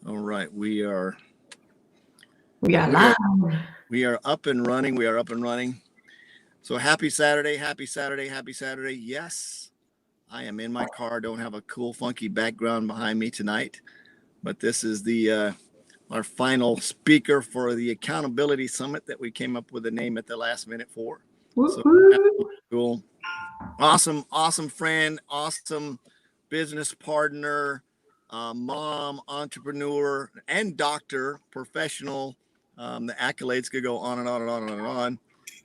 All right, we are We are we are live. we are up and running. We are up and running. So happy Saturday, happy Saturday, happy Saturday. Yes, I am in my car. Don't have a cool, funky background behind me tonight, but this is the our final speaker for the accountability summit that we came up with a name at the last minute for. So Woo-hoo. cool, awesome, awesome friend, awesome business partner, mom, entrepreneur, and doctor, professional. The accolades could go on and on and on and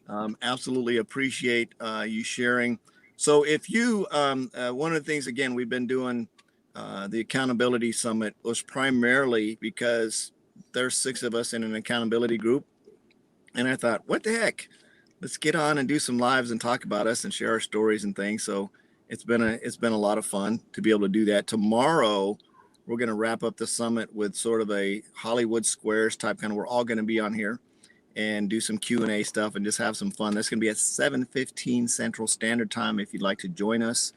on. Absolutely appreciate you sharing. So, if you, one of the things, again, we've been doing the accountability summit was primarily because there's 6 of us in an accountability group. And I thought, what the heck? Let's get on and do some lives and talk about us and share our stories and things. So it's been a lot of fun to be able to do that. Tomorrow, we're going to wrap up the summit with sort of a Hollywood Squares type kind of. We're all going to be on here and do some Q&A stuff and just have some fun. That's going to be at 7:15 Central Standard Time. If you'd like to join us,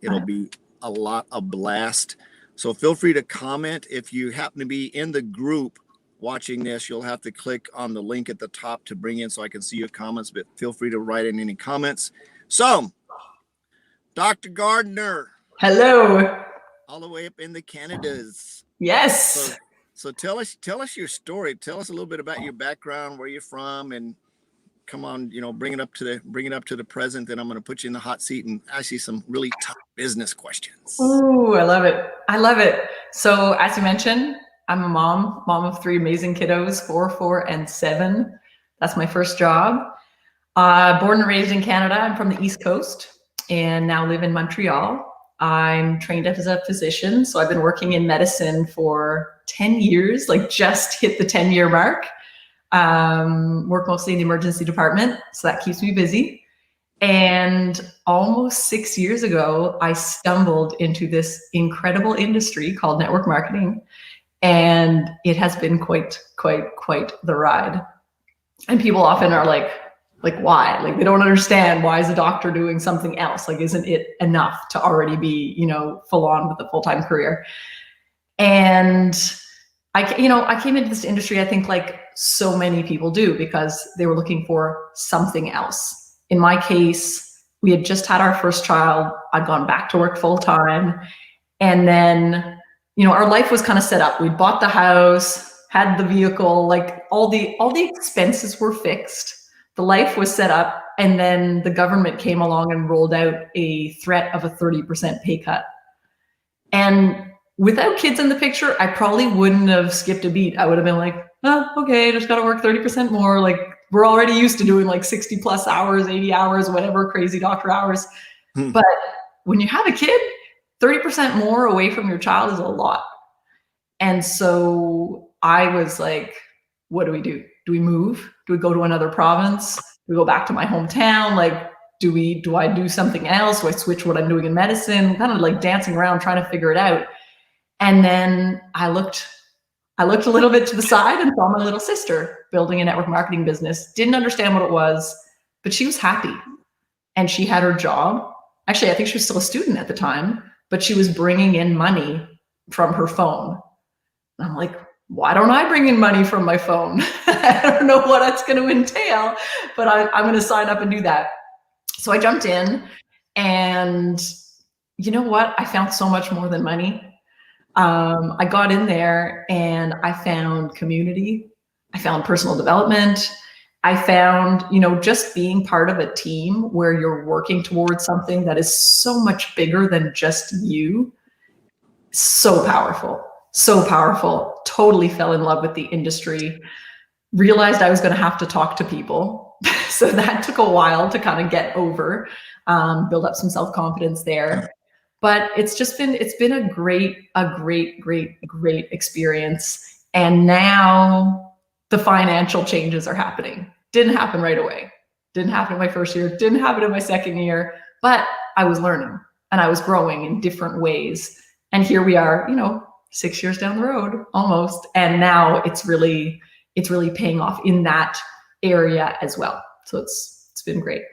it'll be a blast. So feel free to comment. If you happen to be in the group watching this, you'll have to click on the link at the top to bring in so I can see your comments, but feel free to write in any comments. So, Dr. Gardner. Hello. All the way up in the Canadas. Yes. So tell us your story. Tell us a little bit about your background, where you're from, and come on, bring it up to the present. Then I'm going to put you in the hot seat and ask you some really tough business questions. Ooh, I love it. I love it. So as you mentioned, I'm a mom of 3 amazing kiddos, 4, 4, and 7. That's my first job. Born and raised in Canada. I'm from the East Coast and now live in Montreal. I'm trained as a physician, so I've been working in medicine for 10 years, like just hit the 10-year mark. Work mostly in the emergency department, so that keeps me busy. And almost 6 years ago, I stumbled into this incredible industry called network marketing, and it has been quite the ride. And people often are like why? Like they don't understand, why is a doctor doing something else? Like, isn't it enough to already be, full on with a full-time career? And I came into this industry, I think like so many people do, because they were looking for something else. In my case, we had just had our first child. I'd gone back to work full-time. And then, our life was kind of set up. We'd bought the house, had the vehicle, like all the expenses were fixed. The life was set up, and then the government came along and rolled out a threat of a 30% pay cut. And without kids in the picture, I probably wouldn't have skipped a beat. I would have been like, oh, okay, just got to work 30% more. Like we're already used to doing like 60 plus hours, 80 hours, whatever, crazy doctor hours. But when you have a kid, 30% more away from your child is a lot. And so I was like, what do we do? Do we move? Do we go to another province? Do we go back to my hometown? Like, do I do something else? Do I switch what I'm doing in medicine? Kind of like dancing around, trying to figure it out. And then I looked a little bit to the side and saw my little sister building a network marketing business. Didn't understand what it was, but she was happy. And she had her job. Actually, I think she was still a student at the time, but she was bringing in money from her phone. And I'm like, why don't I bring in money from my phone? I don't know what that's going to entail, but I'm going to sign up and do that. So I jumped in, and you know what? I found so much more than money. I got in there and I found community. I found personal development. I found, just being part of a team where you're working towards something that is so much bigger than just you. So powerful. So powerful. Totally fell in love with the industry. Realized I was going to have to talk to people. So that took a while to kind of get over, build up some self-confidence there. But it's been a great experience. And now the financial changes are happening. Didn't happen right away. Didn't happen in my first year. Didn't happen in my second year. But I was learning and I was growing in different ways. And here we are, 6 years down the road almost. And now it's really paying off in that area as well. So it's been great.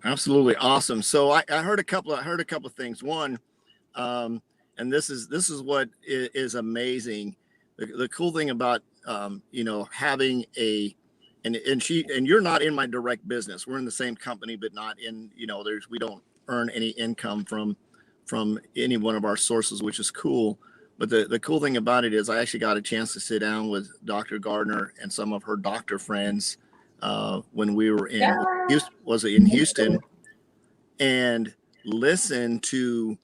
Absolutely awesome. So I heard a couple of things. One, and this is what is amazing. the cool thing about, you know, having a, and you're not in my direct business. We're in the same company, but not in, you know, we don't earn any income from any one of our sources, which is cool. But the cool thing about it is I actually got a chance to sit down with Dr. Gardner and some of her doctor friends when we were in, was it in Houston, and listen to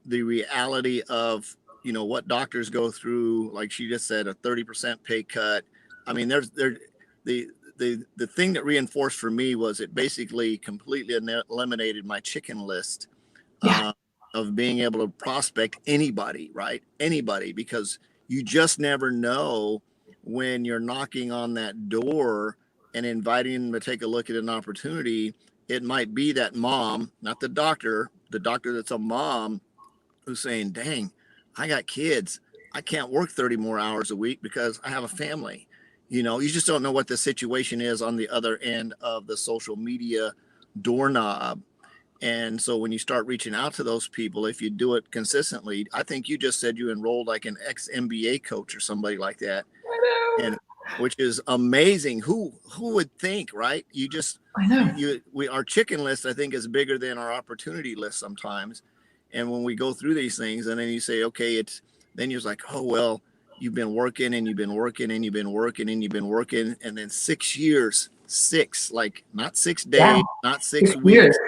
the reality of, you know, what doctors go through. Like she just said, a 30% pay cut. I mean, the thing that reinforced for me was it basically completely eliminated my chicken list. Yeah. Of being able to prospect anybody, right? Anybody, because you just never know when you're knocking on that door and inviting them to take a look at an opportunity. It might be that mom, not the doctor that's a mom who's saying, dang, I got kids. I can't work 30 more hours a week because I have a family. You know, you just don't know what the situation is on the other end of the social media doorknob. And so when you start reaching out to those people, if you do it consistently, I think you just said you enrolled like an ex-MBA coach or somebody like that. I know. And which is amazing. Who would think, right? I know. Our chicken list, I think, is bigger than our opportunity list sometimes. And when we go through these things and then you say, okay, then you're like, oh, well, you've been working and you've been working and you've been working and you've been working. And then 6 years, like not 6 days, not 6 weeks. Years.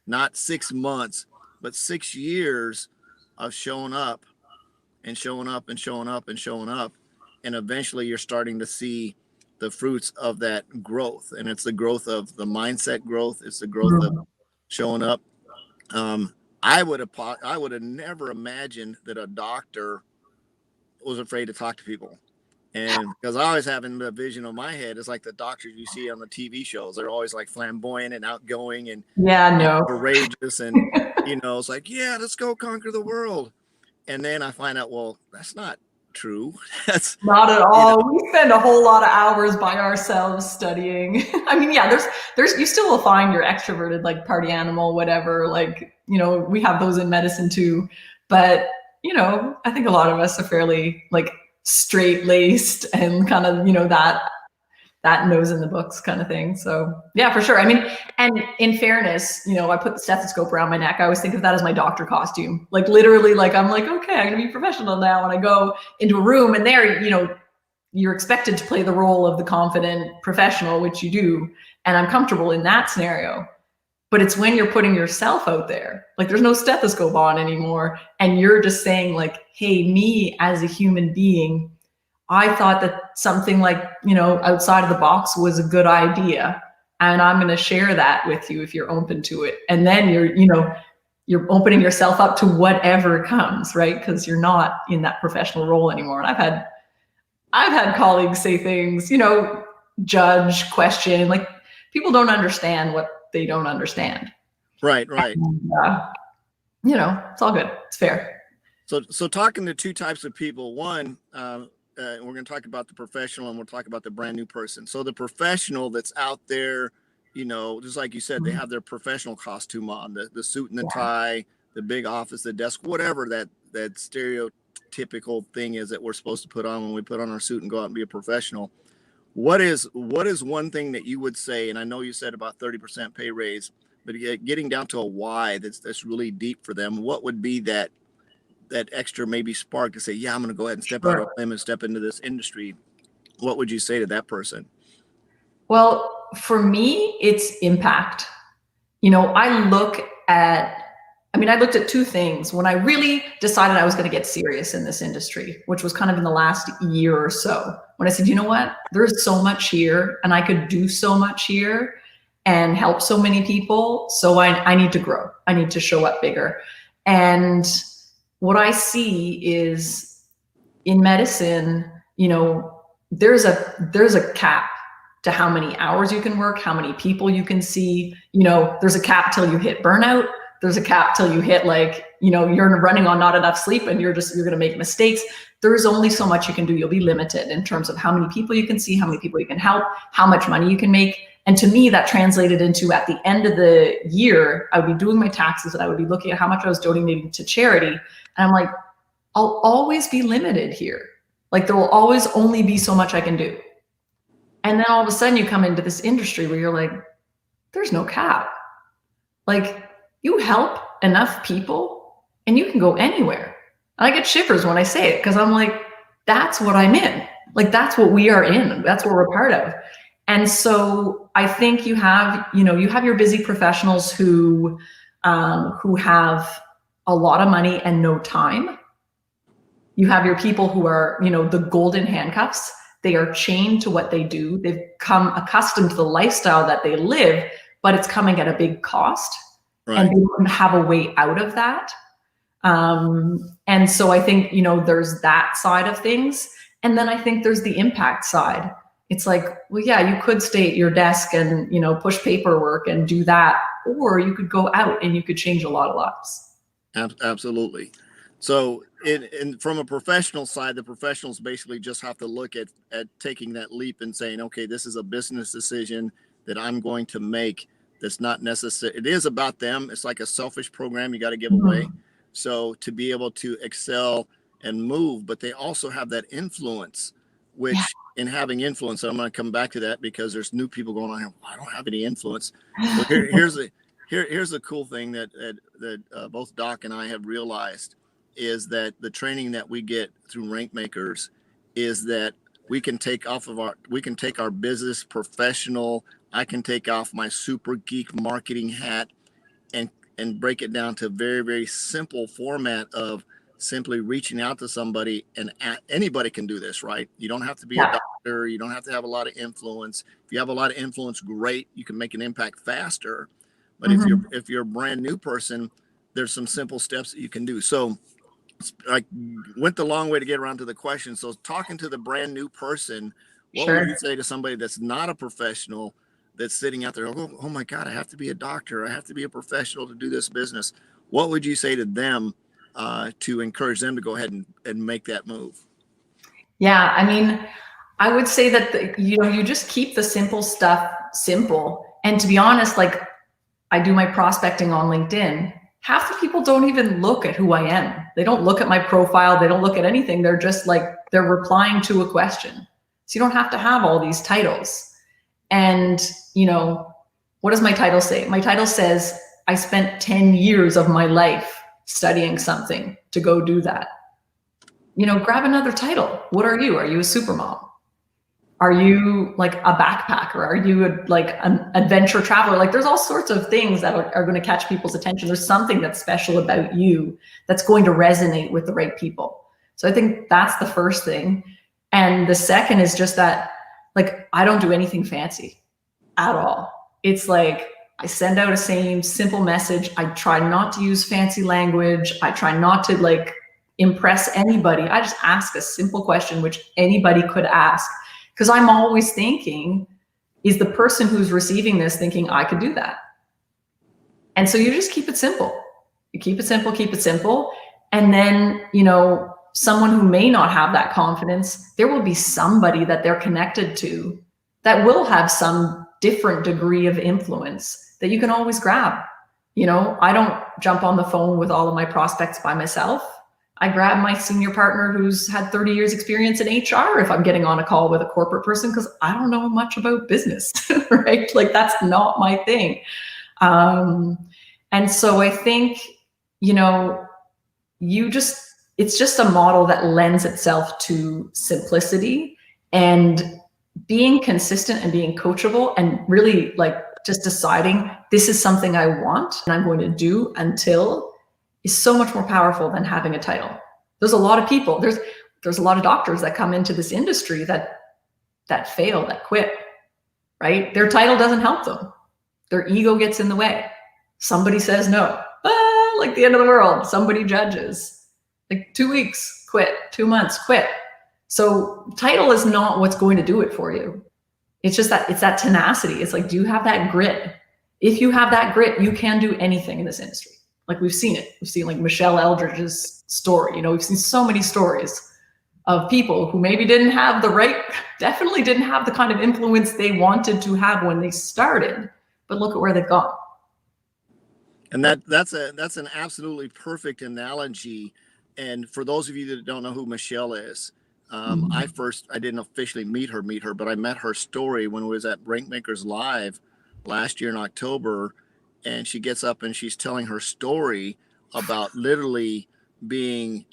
Not 6 months, but 6 years of showing up and showing up and showing up and showing up. And eventually you're starting to see the fruits of that growth. And it's the growth of the mindset growth. It's the growth of showing up. I would have never imagined that a doctor was afraid to talk to people. And because I always have in the vision of my head, it's like the doctors you see on the TV shows. They're always like flamboyant and outgoing and courageous. And, you know, it's like, yeah, let's go conquer the world. And then I find out, well, that's not true. That's not at all. You know, we spend a whole lot of hours by ourselves studying. I mean, yeah, there's you still will find your extroverted, like party animal, whatever. Like, you know, we have those in medicine too. But, you know, I think a lot of us are fairly like straight-laced and kind of, you know, that nose in the books kind of thing. So yeah, for sure. I mean, and in fairness, you know, I put the stethoscope around my neck. I always think of that as my doctor costume. Like literally, like I'm like, okay, I'm gonna be professional now. When I go into a room and there, you know, you're expected to play the role of the confident professional, which you do. And I'm comfortable in that scenario. But it's when you're putting yourself out there, like there's no stethoscope on anymore. And you're just saying like, hey, me as a human being, I thought that something like, you know, outside of the box was a good idea. And I'm going to share that with you if you're open to it. And then you're opening yourself up to whatever comes, right? Because you're not in that professional role anymore. And I've had colleagues say things, you know, judge, question, like people don't understand what they don't understand. Right. And, you know, it's all good. It's fair. So talking to two types of people. One, we're going to talk about the professional and we'll talk about the brand new person. So the professional that's out there, you know, just like you said, they have their professional costume on, the suit and the tie, the big office, the desk, whatever that stereotypical thing is that we're supposed to put on when we put on our suit and go out and be a professional. What is one thing that you would say, and I know you said about 30% pay raise, but getting down to a why that's really deep for them, what would be that extra maybe spark to say, yeah, I'm going to go ahead and step out of them and step into this industry? What would you say to that person? Well, for me, it's impact. You know, I looked at two things when I really decided I was going to get serious in this industry, which was kind of in the last year or so. When I said, you know what, there's so much here and I could do so much here and help so many people. So I need to grow. I need to show up bigger. And what I see is in medicine, you know, there's a cap to how many hours you can work, how many people you can see. You know, there's a cap till you hit burnout. There's a cap till you hit like, you know, you're running on not enough sleep and you're going to make mistakes. There's only so much you can do. You'll be limited in terms of how many people you can see, how many people you can help, how much money you can make. And to me, that translated into at the end of the year, I would be doing my taxes and I would be looking at how much I was donating to charity. And I'm like, I'll always be limited here. Like there will always only be so much I can do. And then all of a sudden you come into this industry where you're like, there's no cap. Like you help enough people and you can go anywhere. And I get shivers when I say it because I'm like, that's what I'm in. Like that's what we are in. That's what we're part of. And so I think you have your busy professionals who have a lot of money and no time. You have your people who are, the golden handcuffs. They are chained to what they do. They've come accustomed to the lifestyle that they live, but it's coming at a big cost. Right. And they don't have a way out of that. And so I think, there's that side of things. And then I think there's the impact side. It's like, well, yeah, you could stay at your desk and, push paperwork and do that, or you could go out and you could change a lot of lives. Absolutely. So from a professional side, the professionals basically just have to look at taking that leap and saying, okay, this is a business decision that I'm going to make. That's not necessary. It is about them. It's like a selfish program you got to give away. So to be able to excel and move, but they also have that influence, which in having influence, I'm going to come back to that because there's new people going on here. Well, I don't have any influence. So here's the cool thing that both Doc and I have realized is that the training that we get through Rank Makers is that we can take our business professional. I can take off my super geek marketing hat and break it down to a very, very simple format of simply reaching out to somebody, and anybody can do this, right? You don't have to be a doctor. You don't have to have a lot of influence. If you have a lot of influence, great. You can make an impact faster. But if you're a brand new person, there's some simple steps that you can do. So I went the long way to get around to the question. So talking to the brand new person, what would you say to somebody that's not a professional, that's sitting out there, oh my God, I have to be a doctor. I have to be a professional to do this business. What would you say to them to encourage them to go ahead and make that move? Yeah, I mean, I would say that, you just keep the simple stuff simple. And to be honest, like I do my prospecting on LinkedIn. Half the people don't even look at who I am. They don't look at my profile. They don't look at anything. They're just like, they're replying to a question. So you don't have to have all these titles. And, what does my title say? My title says, I spent 10 years of my life studying something to go do that. Grab another title. What are you? Are you a supermom? Are you like a backpacker? Are you an adventure traveler? Like there's all sorts of things that are going to catch people's attention. There's something that's special about you that's going to resonate with the right people. So I think that's the first thing. And the second is just that, like, I don't do anything fancy at all. It's like, I send out a same simple message. I try not to use fancy language. I try not to impress anybody. I just ask a simple question, which anybody could ask. Because I'm always thinking, is the person who's receiving this thinking I could do that? And so you just keep it simple. You keep it simple. And then, someone who may not have that confidence, there will be somebody that they're connected to that will have some different degree of influence that you can always grab. I don't jump on the phone with all of my prospects by myself. I grab my senior partner who's had 30 years experience in HR if I'm getting on a call with a corporate person, because I don't know much about business, right? Like that's not my thing. And so I think, it's just a model that lends itself to simplicity and being consistent and being coachable and really just deciding this is something I want and I'm going to do until is so much more powerful than having a title. There's a lot of people, there's a lot of doctors that come into this industry that fail, that quit, right? Their title doesn't help them. Their ego gets in the way. Somebody says no, like the end of the world. Somebody judges. 2 weeks, quit. 2 months, quit. So title is not what's going to do it for you. It's just it's that tenacity. It's like, do you have that grit? If you have that grit, you can do anything in this industry. Like we've seen it. We've seen Michelle Eldridge's story. We've seen so many stories of people who maybe definitely didn't have the kind of influence they wanted to have when they started, but look at where they've gone. And that's an absolutely perfect analogy. And for those of you that don't know who Michelle is, I didn't officially meet her, but I met her story when we was at Rankmakers Live last year in October, and she gets up and she's telling her story about literally being,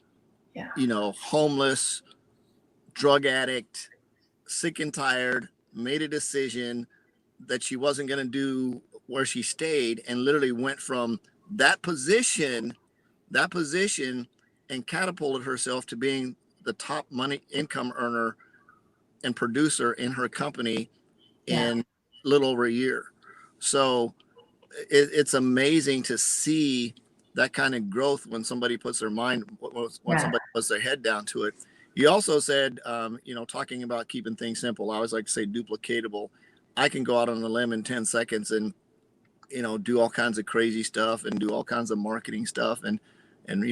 homeless, drug addict, sick and tired, made a decision that she wasn't going to do where she stayed, and literally went from that position and catapulted herself to being the top money income earner and producer in her company in a little over a year. So it's amazing to see that kind of growth when somebody puts their mind, when somebody puts their head down to it. You also said, talking about keeping things simple. I always like to say duplicatable. I can go out on a limb in 10 seconds and, do all kinds of crazy stuff and do all kinds of marketing stuff and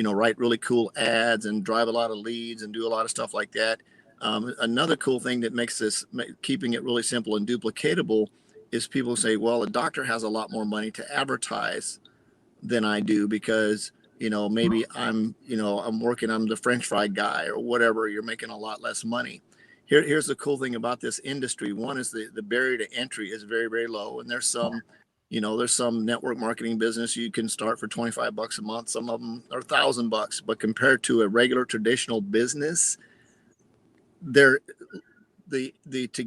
write really cool ads and drive a lot of leads and do a lot of stuff like that. Another cool thing that makes this, keeping it really simple and duplicatable, is people say, well, a doctor has a lot more money to advertise than I do because, maybe I'm the French fry guy or whatever. You're making a lot less money. Here's the cool thing about this industry. One is the barrier to entry is very, very low. And there's some network marketing business you can start for $25 a month. Some of them are $1,000, but compared to a regular traditional business, to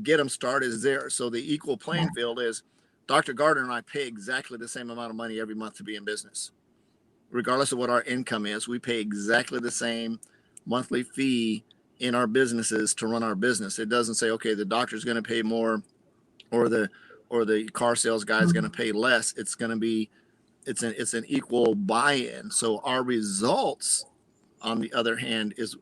get them started is there. So the equal playing field is Dr. Gardner and I pay exactly the same amount of money every month to be in business. Regardless of what our income is, we pay exactly the same monthly fee in our businesses to run our business. It doesn't say, okay, the doctor's going to pay more or the car sales guy is going to pay less. It's going to be, it's an equal buy-in. So our results, on the other hand, is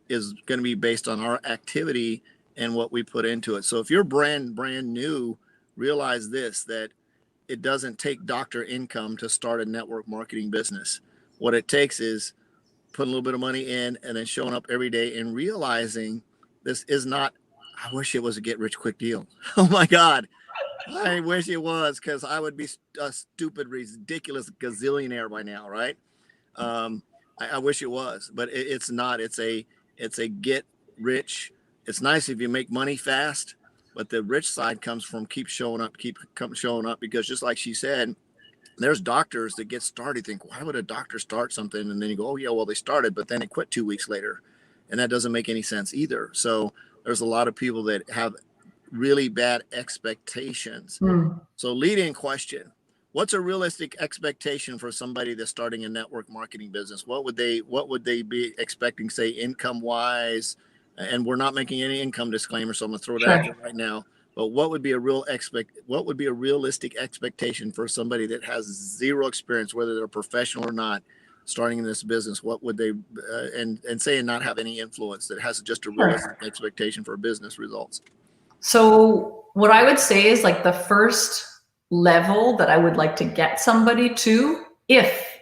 going to be based on our activity and what we put into it. So if you're brand new, realize this, that it doesn't take doctor income to start a network marketing business. What it takes is putting a little bit of money in and then showing up every day and realizing this is not, I wish it was a get rich quick deal. Oh my God. I wish it was, because I would be a stupid, ridiculous gazillionaire by now, right? I wish it was, but it's not. It's a get rich. It's nice if you make money fast, but the rich side comes from keep showing up, because just like she said, there's doctors that get started, think, why would a doctor start something? And then you go, oh yeah, well they started, but then they quit 2 weeks later. And that doesn't make any sense either. So there's a lot of people that have really bad expectations. So lead-in question, what's a realistic expectation for somebody that's starting a network marketing business? What would they be expecting, say, income wise? And we're not making any income disclaimer, so I'm gonna throw it out there right now. But what would be a realistic expectation for somebody that has zero experience, whether they're professional or not, starting in this business? What would they and say, and not have any influence, that has just a realistic expectation for business results? So what I would say is, like, the first level that I would like to get somebody to, if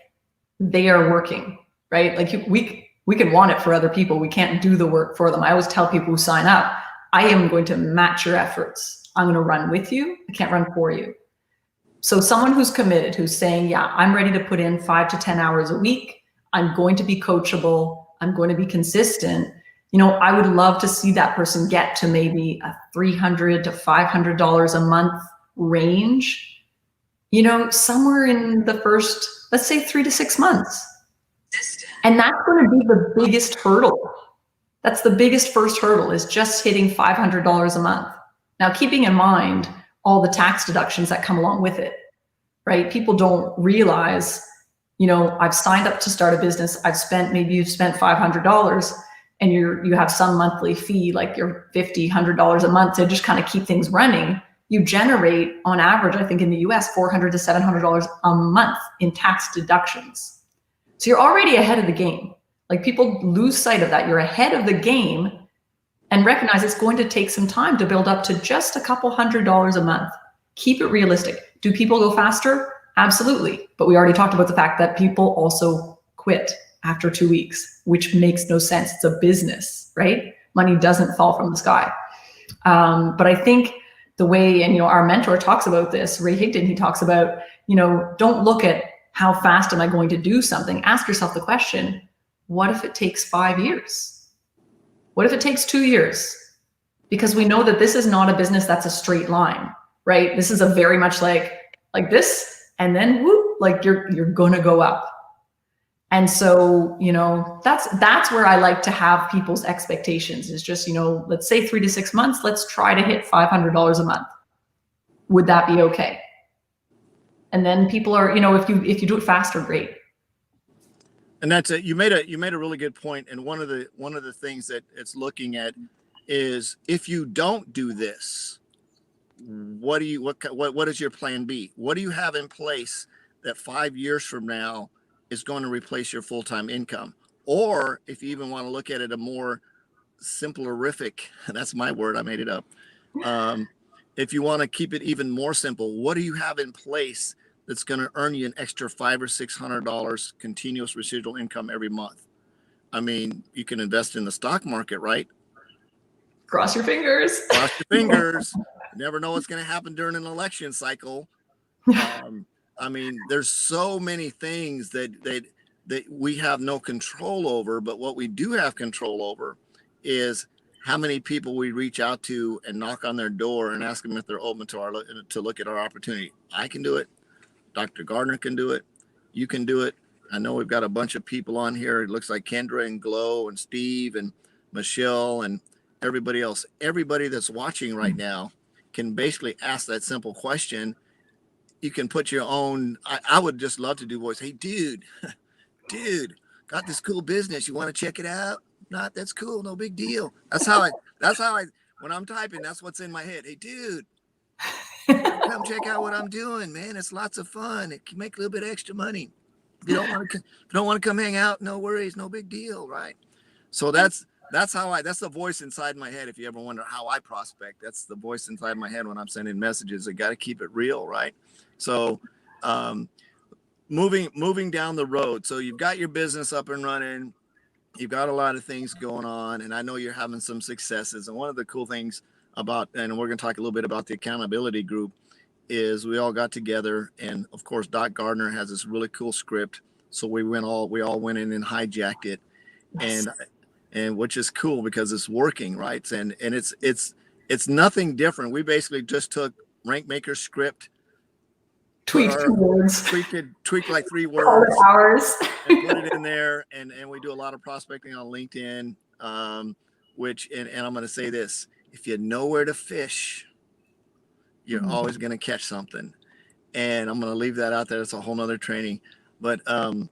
they are working, right? Like, we can want it for other people. We can't do the work for them. I always tell people who sign up, I am going to match your efforts. I'm going to run with you. I can't run for you. So someone who's committed, who's saying, yeah, I'm ready to put in 5 to 10 hours a week. I'm going to be coachable. I'm going to be consistent. I would love to see that person get to maybe a $300 to $500 a month range, somewhere in the first, let's say 3 to 6 months. And that's going to be the biggest hurdle. That's the biggest first hurdle, is just hitting $500 a month. Now, keeping in mind all the tax deductions that come along with it, right? People don't realize, I've signed up to start a business. Maybe you've spent $500 and you have some monthly fee, like your $50, $100 a month to just kind of keep things running. You generate, on average, I think in the US, $400 to $700 a month in tax deductions. So you're already ahead of the game. Like, people lose sight of that. You're ahead of the game, and recognize it's going to take some time to build up to just a couple $100 a month. Keep it realistic. Do people go faster? Absolutely. But we already talked about the fact that people also quit after 2 weeks, which makes no sense. It's a business, right? Money doesn't fall from the sky. But I think the way, and our mentor talks about this, Ray Higdon, he talks about, don't look at how fast am I going to do something. Ask yourself the question, what if it takes 5 years? What if it takes 2 years? Because we know that this is not a business that's a straight line, right? This is a very much like this, and then whoop, like you're gonna go up. And so, you know, that's where I like to have people's expectations is just, you know, let's say 3 to 6 months, let's try to hit $500 a month. Would that be okay? And then people are, you know, if you do it faster, great. And that's it. You made a really good point. And one of the things that it's looking at is if you don't do this, what is your plan B? What do you have in place that 5 years from now is going to replace your full-time income? Or if you even want to look at it a more simplerific, that's my word, I made it up. If you want to keep it even more simple, what do you have in place that's going to earn you an extra $500 or $600 continuous residual income every month? I mean, you can invest in the stock market, right? Cross your fingers. Cross your fingers. You never know what's going to happen during an election cycle. I mean, there's so many things that we have no control over, but what we do have control over is how many people we reach out to and knock on their door and ask them if they're open to look at our opportunity. I can do it. Dr. Gardner can do it. You can do it. I know we've got a bunch of people on here. It looks like Kendra and Glow and Steve and Michelle and everybody else. Everybody that's watching right now can basically ask that simple question. You can put your own, I would just love to do voice. Hey, dude, got this cool business. You want to check it out? Not, that's cool. No big deal. That's how I, when I'm typing, that's what's in my head. Hey, dude, come check out what I'm doing, man. It's lots of fun. It can make a little bit extra money. If you don't want to come hang out, no worries. No big deal. Right. So that's the voice inside my head. If you ever wonder how I prospect, that's the voice inside my head when I'm sending messages. I got to keep it real. Right. So, moving down the road. So you've got your business up and running. You've got a lot of things going on, and I know you're having some successes. And one of the cool things about, and we're going to talk a little bit about the accountability group, is we all got together, and of course, Doc Gardner has this really cool script. So we all went in and hijacked it, and which is cool because it's working, right? And it's nothing different. We basically just took Rank Maker's script, tweak 2 words, tweak like 3 words, hours, and put it in there. And we do a lot of prospecting on LinkedIn, which, and I'm going to say this, if you know where to fish, you're always going to catch something. And I'm going to leave that out there. It's a whole nother training. But and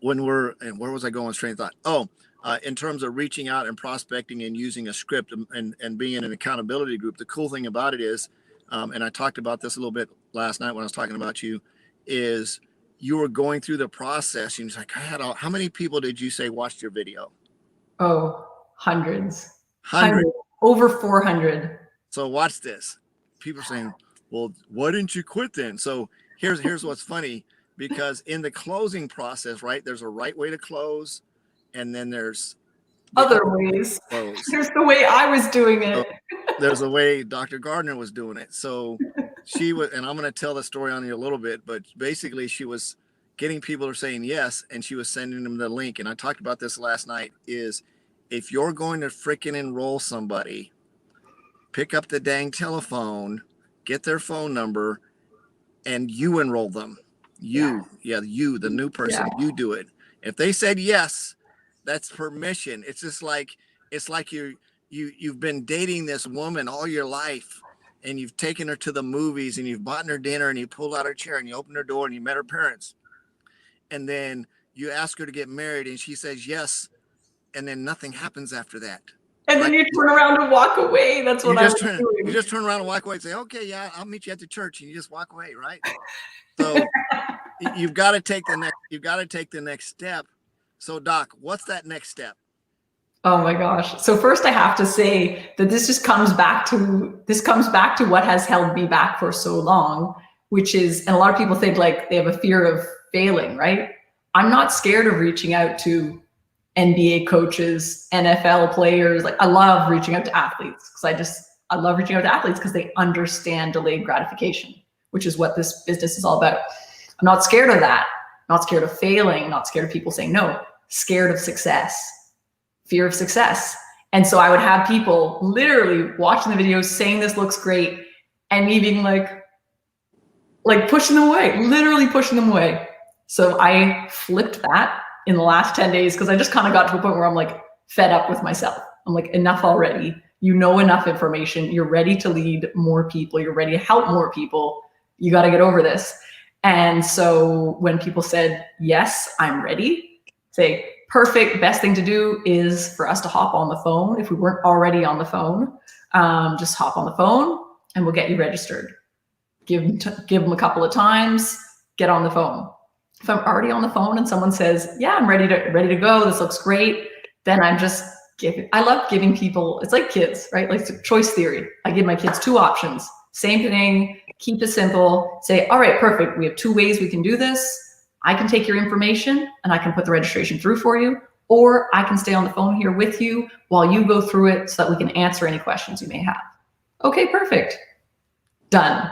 where was I going with train of thought? In terms of reaching out and prospecting and using a script and being in an accountability group, the cool thing about it is, and I talked about this a little bit last night when I was talking about you, is you were going through the process. And it's like, how many people did you say watched your video? Oh, hundreds. Over 400. So watch this. People are saying, well, why didn't you quit then? So here's what's funny, because in the closing process, right, there's a right way to close, and then there's other ways. Close. There's the way I was doing it. There's a way Dr. Gardner was doing it. So she was, and I'm going to tell the story on you a little bit, but basically she was getting people to saying yes, and she was sending them the link. And I talked about this last night, is if you're going to freaking enroll somebody, pick up the dang telephone, get their phone number, and you enroll them. You, the new person, you do it. If they said yes, that's permission. It's just like, it's like you've been dating this woman all your life, and you've taken her to the movies, and you've bought her dinner, and you pulled out her chair, and you opened her door, and you met her parents. And then you ask her to get married, and she says yes, and then nothing happens after that. And then you turn around and walk away. That's what I was doing. You just turn around and walk away and say, okay, yeah, I'll meet you at the church, and you just walk away, right? So you've got to take the next step. So Doc, what's that next step? Oh my gosh. So first I have to say that this comes back to what has held me back for so long, which is, and a lot of people think like they have a fear of failing, right? I'm not scared of reaching out to NBA coaches, NFL players. Like I love reaching out to athletes because I love reaching out to athletes because they understand delayed gratification, which is what this business is all about. I'm not scared of that. Not scared of failing, not scared of people saying no, scared of success, fear of success. And so I would have people literally watching the videos saying this looks great, and me being like pushing them away, literally pushing them away. So I flipped that in the last 10 days because I just kind of got to a point where I'm like fed up with myself. I'm like, enough already. You know enough information. You're ready to lead more people. You're ready to help more people. You got to get over this. And so when people said, yes, I'm ready, say, perfect, best thing to do is for us to hop on the phone. If we weren't already on the phone, just hop on the phone and we'll get you registered. Give them a couple of times, get on the phone. If I'm already on the phone and someone says, yeah, I'm ready to go, this looks great, then I'm just giving. I love giving people, it's like kids, right? Like choice theory. I give my kids 2 options. Same thing, keep it simple. Say, all right, perfect. We have 2 ways we can do this. I can take your information and I can put the registration through for you, or I can stay on the phone here with you while you go through it so that we can answer any questions you may have. Okay, perfect. Done.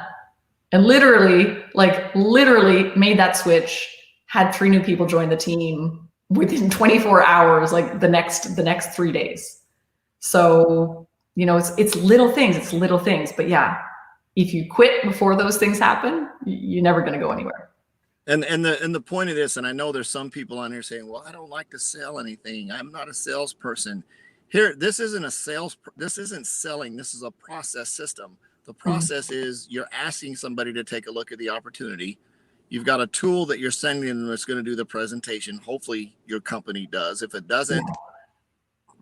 And literally made that switch, had 3 new people join the team within 24 hours, like the next 3 days. So, you know, it's little things, but yeah, if you quit before those things happen, you're never going to go anywhere. And the point of this, and I know there's some people on here saying, well, I don't like to sell anything. I'm not a salesperson. Here, this isn't selling. This is a process system. The process is you're asking somebody to take a look at the opportunity. You've got a tool that you're sending them that's going to do the presentation. Hopefully your company does. If it doesn't,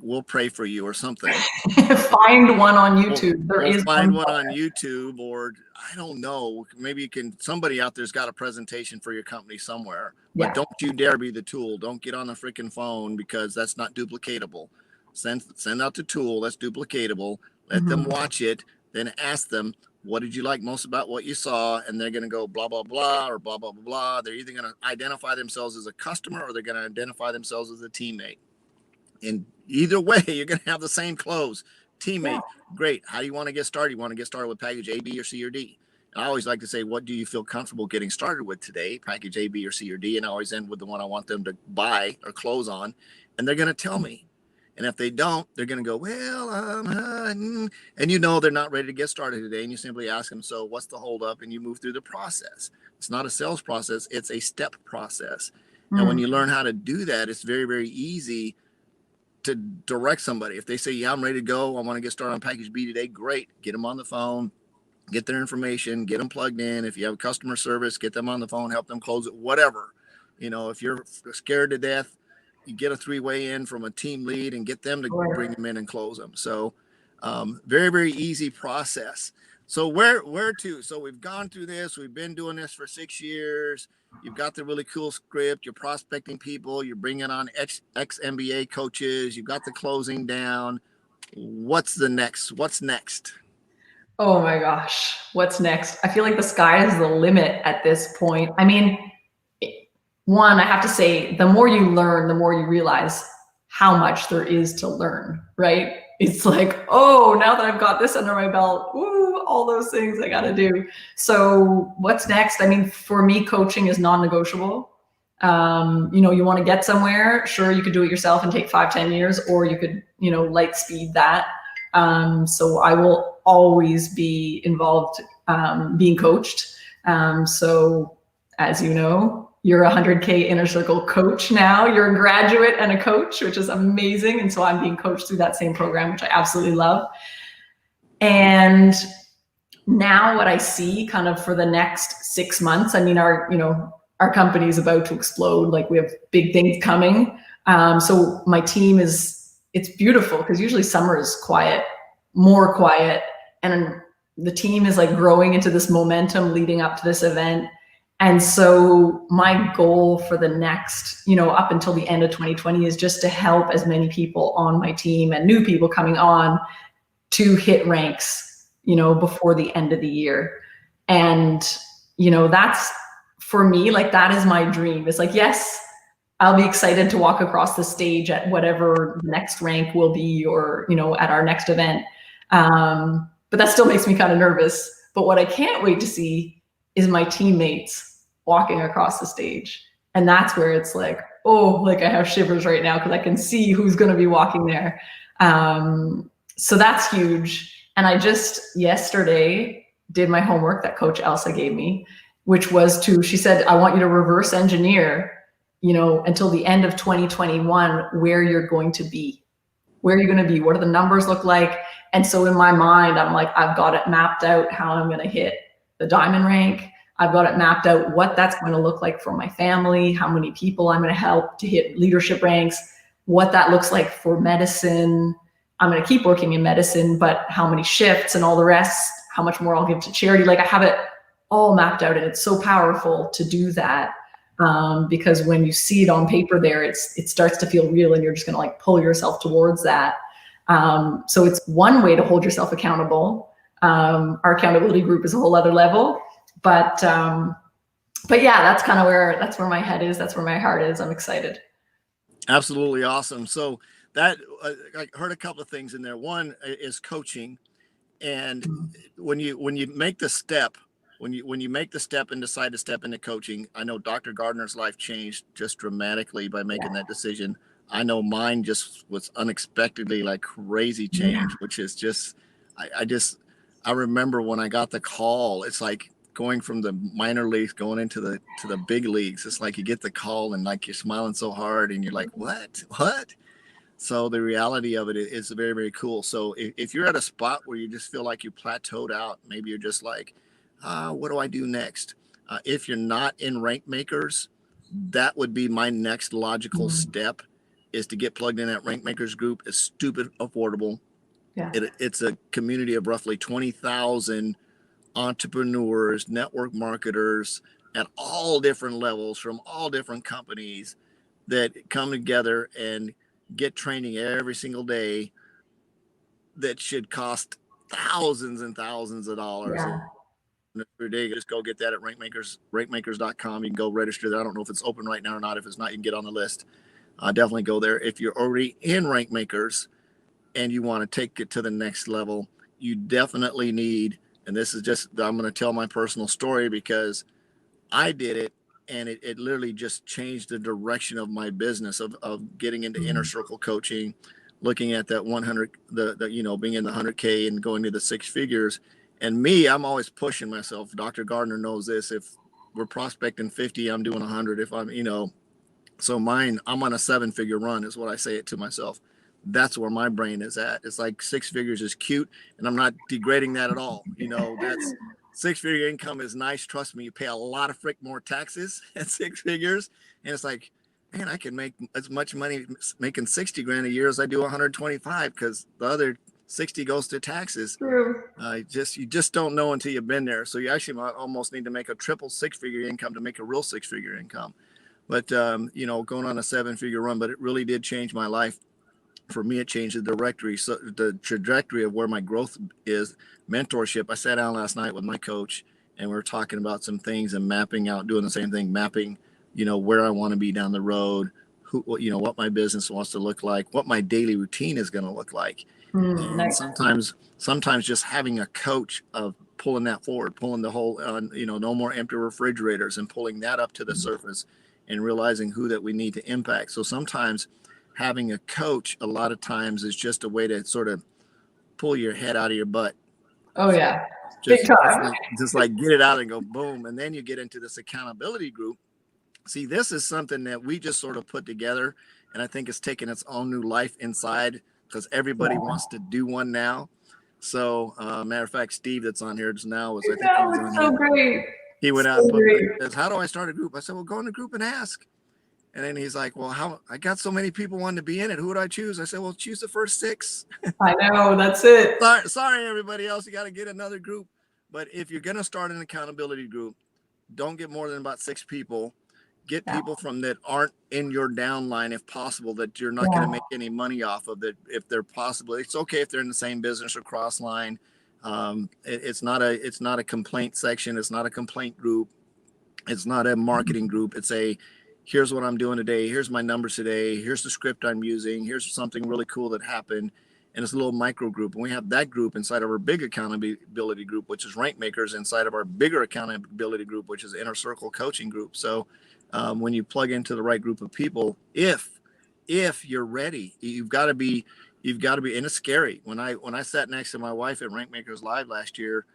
we'll pray for you or something. Find one on YouTube. We'll find one on YouTube, or I don't know. Maybe somebody out there's got a presentation for your company somewhere. But don't you dare be the tool. Don't get on the freaking phone, because that's not duplicatable. Send out the tool that's duplicatable. Let them watch it. Then ask them, what did you like most about what you saw? And they're going to go blah, blah, blah, or blah, blah, blah, blah. They're either going to identify themselves as a customer or they're going to identify themselves as a teammate. And either way, you're going to have the same close. Teammate, great. How do you want to get started? You want to get started with package A, B, or C, or D? And I always like to say, what do you feel comfortable getting started with today? Package A, B, or C, or D? And I always end with the one I want them to buy or close on. And they're going to tell me. And if they don't, they're going to go, well, and you know they're not ready to get started today. And you simply ask them, so what's the holdup? And you move through the process. It's not a sales process. It's a step process. And when you learn how to do that, it's very, very easy to direct somebody. If they say, yeah, I'm ready to go, I want to get started on package B today, great. Get them on the phone, get their information, get them plugged in. If you have customer service, get them on the phone, help them close it, whatever. You know, if you're scared to death, you get a 3-way in from a team lead and get them to bring them in and close them. So very, very easy process. So where to? So we've gone through this. We've been doing this for 6 years. You've got the really cool script. You're prospecting people. You're bringing on ex-MBA coaches. You've got the closing down. What's the next? What's next? Oh my gosh. What's next? I feel like the sky is the limit at this point. I mean, one, I have to say, the more you learn, the more you realize how much there is to learn, right? It's like, oh, now that I've got this under my belt, ooh, all those things I got to do. So what's next? I mean, for me, coaching is non-negotiable. You know, you want to get somewhere, sure, you could do it yourself and take 5-10 years, or you could, you know, light speed that. So I will always be involved, being coached. So as you know, you're a 100K Inner Circle coach now. You're a graduate and a coach, which is amazing. And so I'm being coached through that same program, which I absolutely love. And now what I see kind of for the next 6 months, I mean, our company is about to explode. Like, we have big things coming. So my team it's beautiful, because usually summer is quiet, more quiet. And the team is like growing into this momentum leading up to this event. And so my goal for the next, you know, up until the end of 2020 is just to help as many people on my team and new people coming on to hit ranks, you know, before the end of the year. And, you know, that's, for me, like, that is my dream. It's like, yes, I'll be excited to walk across the stage at whatever the next rank will be, or, you know, at our next event. But that still makes me kind of nervous. But what I can't wait to see is my teammates walking across the stage. And that's where it's like, oh, like, I have shivers right now, because I can see who's going to be walking there. So that's huge. And I just yesterday did my homework that Coach Elsa gave me, which was she said, I want you to reverse engineer, until the end of 2021, where you're going to be. Where are you going to be? What do the numbers look like? And so in my mind, I'm like, I've got it mapped out how I'm going to hit the diamond rank. I've got it mapped out what that's going to look like for my family, how many people I'm going to help to hit leadership ranks, what that looks like for medicine. I'm going to keep working in medicine, but how many shifts and all the rest, how much more I'll give to charity. Like I have it all mapped out, and it's so powerful to do that. Because when you see it on paper there, it starts to feel real, and you're just going to like pull yourself towards that. So it's one way to hold yourself accountable. Our accountability group is a whole other level, but yeah, that's kind of that's where my head is. That's where my heart is. I'm excited. Absolutely awesome. So that I heard a couple of things in there. One is coaching, and when you make the step. When you make the step and decide to step into coaching, I know Dr. Gardner's life changed just dramatically by making that decision. I know mine just was unexpectedly like crazy change, which is just, I remember when I got the call, it's like going from the minor leagues going into the big leagues. It's like you get the call and like you're smiling so hard and you're like, what? So the reality of it is very, very cool. So if you're at a spot where you just feel like you plateaued out, maybe you're just like, what do I do next? If you're not in Rank Makers, that would be my next logical step, is to get plugged in at Rank Makers group. It's stupid affordable. Yeah. It's a community of roughly 20,000 entrepreneurs, network marketers at all different levels from all different companies that come together and get training every single day that should cost thousands and thousands of dollars. Yeah. Every day, just go get that at rankmakers.com. You can go register there. I don't know if it's open right now or not. If it's not, you can get on the list. Definitely go there. If you're already in Rank Makers and you want to take it to the next level, you definitely need, and this is just, I'm going to tell my personal story because I did it, and it literally just changed the direction of my business of getting into inner circle coaching, looking at that 100, being in the 100K and going to the six figures. And me, I'm always pushing myself. Dr. Gardner knows this. If we're prospecting 50, I'm doing 100. If I'm, so mine, I'm on a 7-figure run is what I say it to myself. That's where my brain is at. It's like 6 figures is cute, and I'm not degrading that at all. That's 6-figure income is nice. Trust me, you pay a lot of more taxes at 6 figures. And it's like, man, I can make as much money making 60 grand a year as I do 125, because the other 60 goes to taxes. True. You just don't know until you've been there. So you actually might almost need to make a triple 6-figure income to make a real 6-figure income. But, going on a 7-figure run, but it really did change my life. For me, it changed the trajectory of where my growth is. Mentorship. I sat down last night with my coach, and we were talking about some things and mapping out, doing the same thing, mapping, where I want to be down the road, what my business wants to look like, what my daily routine is going to look like. And Nice. sometimes just having a coach of pulling that forward, pulling the whole, no more empty refrigerators, and pulling that up to the surface and realizing who that we need to impact. So sometimes having a coach, a lot of times, is just a way to sort of pull your head out of your butt. Oh yeah. Just like get it out and go boom. And then you get into this accountability group. See, this is something that we just sort of put together, and I think it's taken its own new life inside, because everybody wants to do one now. So, matter of fact, Steve that's on here just now It's so great. He went out and says, how do I start a group? I said, well, go in the group and ask. And then he's like, well, I got so many people wanting to be in it. Who would I choose? I said, well, choose the first 6. I know, that's it. Sorry, everybody else. You got to get another group. But if you're going to start an accountability group, don't get more than about 6 people. Get people from that aren't in your downline, if possible, that you're not going to make any money off of. That if they're possible, it's okay if they're in the same business or cross line. It's not a complaint section. It's not a complaint group. It's not a marketing group. It's here's what I'm doing today. Here's my numbers today. Here's the script I'm using. Here's something really cool that happened. And it's a little micro group. And we have that group inside of our big accountability group, which is Rank Makers, inside of our bigger accountability group, which is Inner Circle Coaching Group. So when you plug into the right group of people, if you're ready, you've got to be, You've got to be, and it's scary. When I sat next to my wife at Rank Makers Live last year,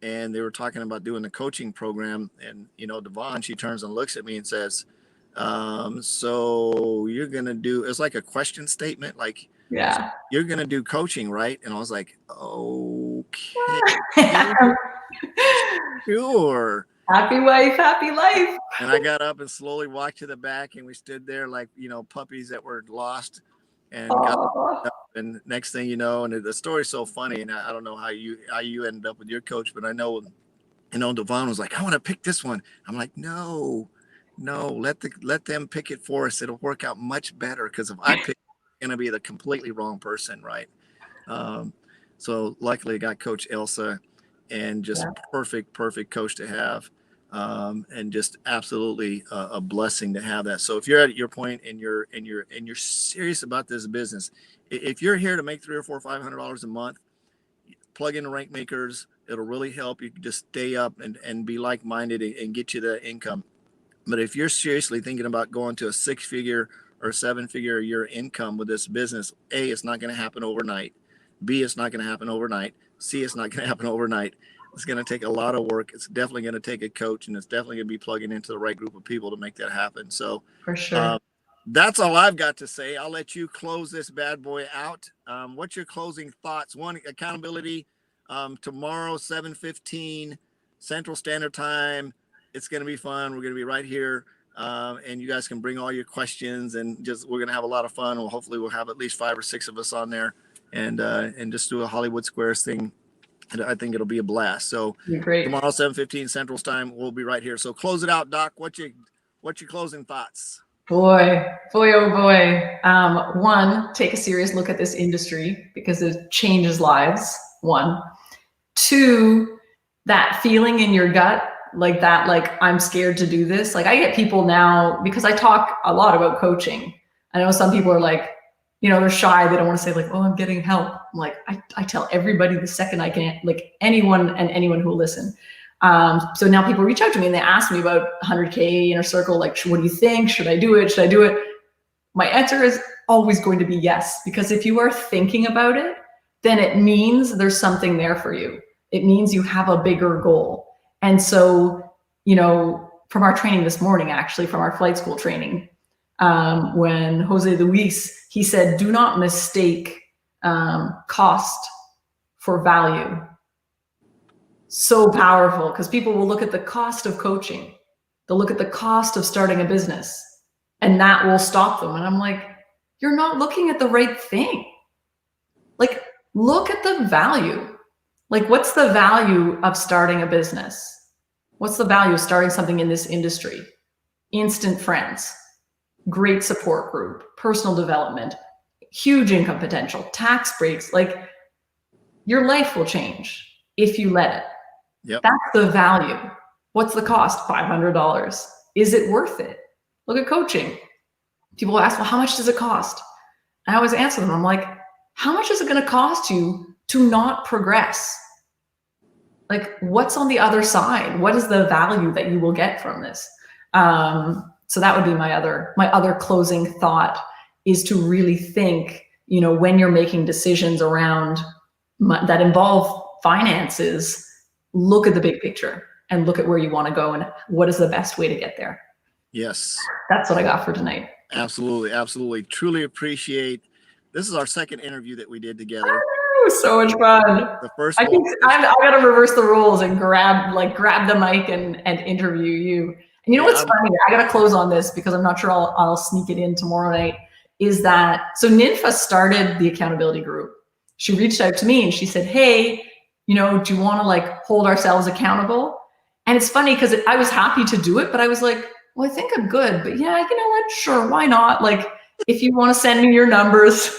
and they were talking about doing the coaching program, and Devon, she turns and looks at me and says, "So you're gonna do?" It's like a question statement, like, Yeah. "You're gonna do coaching, right?" And I was like, "Okay, sure." Happy wife, happy life. And I got up and slowly walked to the back, and we stood there like puppies that were lost, and got Oh, up. And next thing you know, and the story's so funny, and I don't know how you ended up with your coach, but I know Devon was like, "I want to pick this one." I'm like, no, let them pick it for us. It'll work out much better, because if I pick, it's gonna be the completely wrong person, right? So luckily I got Coach Elsa, and just perfect coach to have. And just absolutely a blessing to have that. So if you're at your point, and you're serious about this business, if you're here to make $300 or $400 or $500 a month, plug in the Rank Makers. It'll really help you just stay up and be like-minded, and get you the income. But if you're seriously thinking about going to a 6-figure or 7-figure a year income with this business, A, it's not going to happen overnight. B, it's not going to happen overnight. C, it's not going to happen overnight. It's going to take a lot of work. It's definitely going to take a coach, and it's definitely going to be plugging into the right group of people to make that happen. So for sure. That's all I've got to say. I'll let you close this bad boy out. What's your closing thoughts? One, accountability. Tomorrow, 7:15 Central Standard Time. It's going to be fun. We're going to be right here. And you guys can bring all your questions, and we're going to have a lot of fun. Well, hopefully we'll have at least 5 or 6 of us on there, and just do a Hollywood Squares thing. And I think it'll be a blast. So great. Tomorrow, 7:15 Central Time, we'll be right here. So close it out, Doc. What's your closing thoughts? Boy, oh boy. One, take a serious look at this industry, because it changes lives. 1. 2, that feeling in your gut, like I'm scared to do this. Like, I get people now, because I talk a lot about coaching. I know some people are like, they're shy. They don't want to say like, "Oh, I'm getting help." I'm like, I tell everybody the second I can, like anyone who will listen. So now people reach out to me and they ask me about 100K Inner Circle. Like, what do you think? Should I do it? Should I do it? My answer is always going to be yes, because if you are thinking about it, then it means there's something there for you. It means you have a bigger goal. And so, from our training this morning, actually, from our flight school training, when Jose Luis, he said, do not mistake cost for value. So powerful, because people will look at the cost of coaching. They'll look at the cost of starting a business, and that will stop them. And I'm like, you're not looking at the right thing. Like, look at the value. Like, what's the value of starting a business? What's the value of starting something in this industry? Instant friends, great support group, personal development, huge income potential, tax breaks. Like, your life will change if you let it. Yep. That's the value. What's the cost? $500. Is it worth it? Look at coaching. People ask, well, how much does it cost? I always answer them. I'm like, how much is it going to cost you to not progress? Like, what's on the other side? What is the value that you will get from this? So that would be my other closing thought, is to really think, when you're making decisions around that involve finances, look at the big picture and look at where you want to go and what is the best way to get there. Yes. That's what I got for tonight. Absolutely. Absolutely. Truly appreciate. This is our second interview that we did together. It was so much fun. The first I got to reverse the rules and grab the mic and interview you. And what's funny? I got to close on this, because I'm not sure I'll sneak it in tomorrow night. Is that so? Ninfa started the accountability group. She reached out to me and she said, "Hey, do you want to hold ourselves accountable?" And it's funny, because I was happy to do it, but I was like, well, I think I'm good. But yeah, you know what? Sure, why not? Like, if you want to send me your numbers.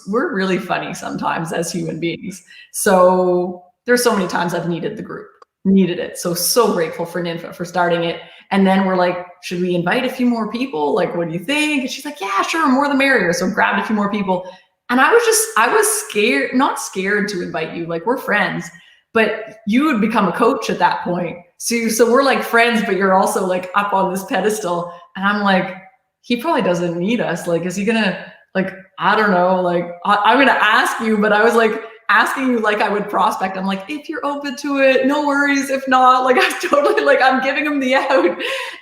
We're really funny sometimes as human beings. So there's so many times I've needed it. So grateful for Ninfa for starting it. And then we're like, should we invite a few more people? Like, what do you think? And she's like, yeah, sure, more the merrier. So grabbed a few more people. And I was scared, not scared to invite you. Like, we're friends, but you would become a coach at that point. So we're like friends, but you're also like up on this pedestal. And I'm like, he probably doesn't need us. Like, is he gonna, like, I don't know, like, I'm going to ask you, but I was like asking you like I would prospect. I'm like, if you're open to it, no worries. If not, like, I'm totally like, I'm giving them the out.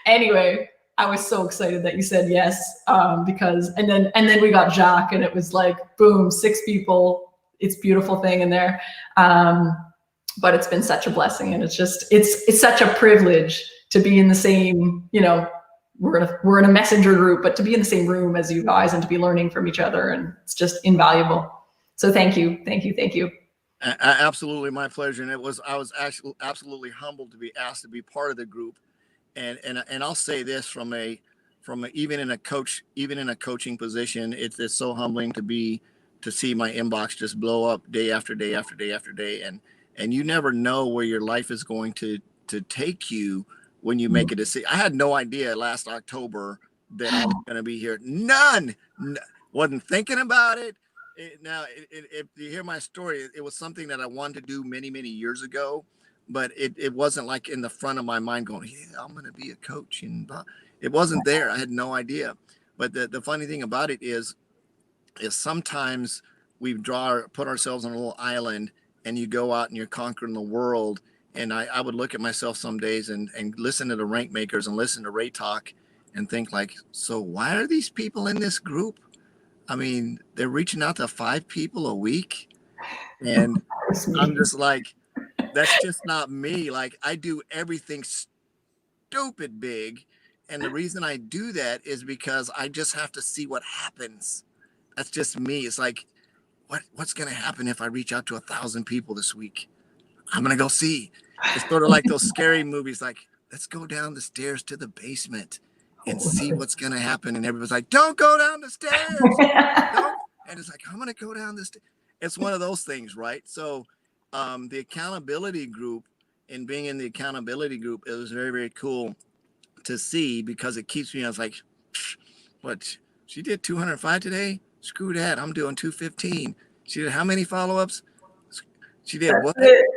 Anyway, I was so excited that you said yes, because, and then we got Jacques, and it was like, boom, 6 people. It's a beautiful thing in there. But it's been such a blessing, and it's just, it's such a privilege to be in the same, you know, we're in a messenger group, but to be in the same room as you guys and to be learning from each other, and it's just invaluable. So thank you. Absolutely, my pleasure. And I was actually absolutely humbled to be asked to be part of the group. And I'll say this from a even in a coaching position, it's so humbling to see my inbox just blow up day after day after day after day. And you never know where your life is going to take you when you make a decision. I had no idea last October that I was going to be here. Wasn't thinking about it. If you hear my story, it was something that I wanted to do many, many years ago, but it wasn't like in the front of my mind going, yeah, I'm going to be a coach. And it wasn't there. I had no idea. But the funny thing about it is sometimes we put ourselves on a little island, and you go out and you're conquering the world. And I would look at myself some days and listen to the rank makers and listen to Ray talk and think like, so why are these people in this group? I mean, they're reaching out to 5 people a week. And I'm just like, that's just not me. Like, I do everything stupid big. And the reason I do that is because I just have to see what happens. That's just me. It's like, what's going to happen if I reach out to 1,000 people this week? I'm going to go see. It's sort of like those scary movies, like, let's go down the stairs to the basement and see what's going to happen. And everybody's like, don't go down the stairs. Don't. And it's like, I'm going to go down the stairs. It's one of those things, right? So the accountability group, and being in the accountability group, it was very, very cool to see, because it keeps me, I was like, what? She did 205 today? Screw that. I'm doing 215. She did how many follow-ups? She did what?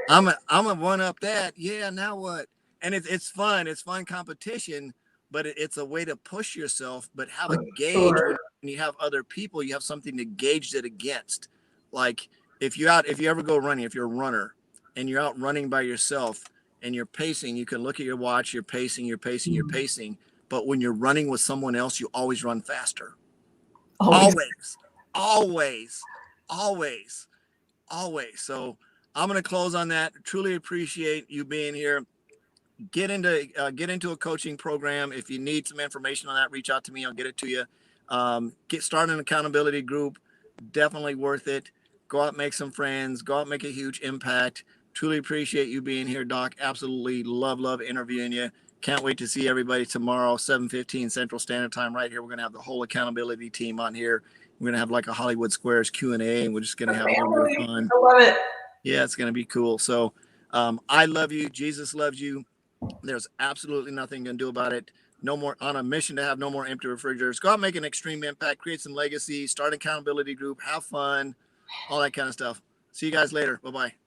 I'm a one up that. Yeah, now what? And it's fun. It's fun competition, but it's a way to push yourself, but have a gauge. When you have other people, you have something to gauge it against. Like if you ever go running, if you're a runner and you're out running by yourself and you're pacing, you can look at your watch, you're pacing. But when you're running with someone else, you always run faster. Always. So I'm going to close on that. Truly appreciate you being here. Get into a coaching program. If you need some information on that, reach out to me. I'll get it to you. Get started an accountability group. Definitely worth it. Go out, make some friends. Go out, make a huge impact. Truly appreciate you being here, Doc. Absolutely love interviewing you. Can't wait to see everybody tomorrow, 7:15 Central Standard Time, right here. We're going to have the whole accountability team on here. We're going to have like a Hollywood Squares Q&A, and we're just going to have a little bit of fun. I love it. Yeah, it's going to be cool. So I love you. Jesus loves you. There's absolutely nothing you can do about it. No more, on a mission to have no more empty refrigerators. Go out and make an extreme impact, create some legacy, start an accountability group, have fun, all that kind of stuff. See you guys later. Bye-bye.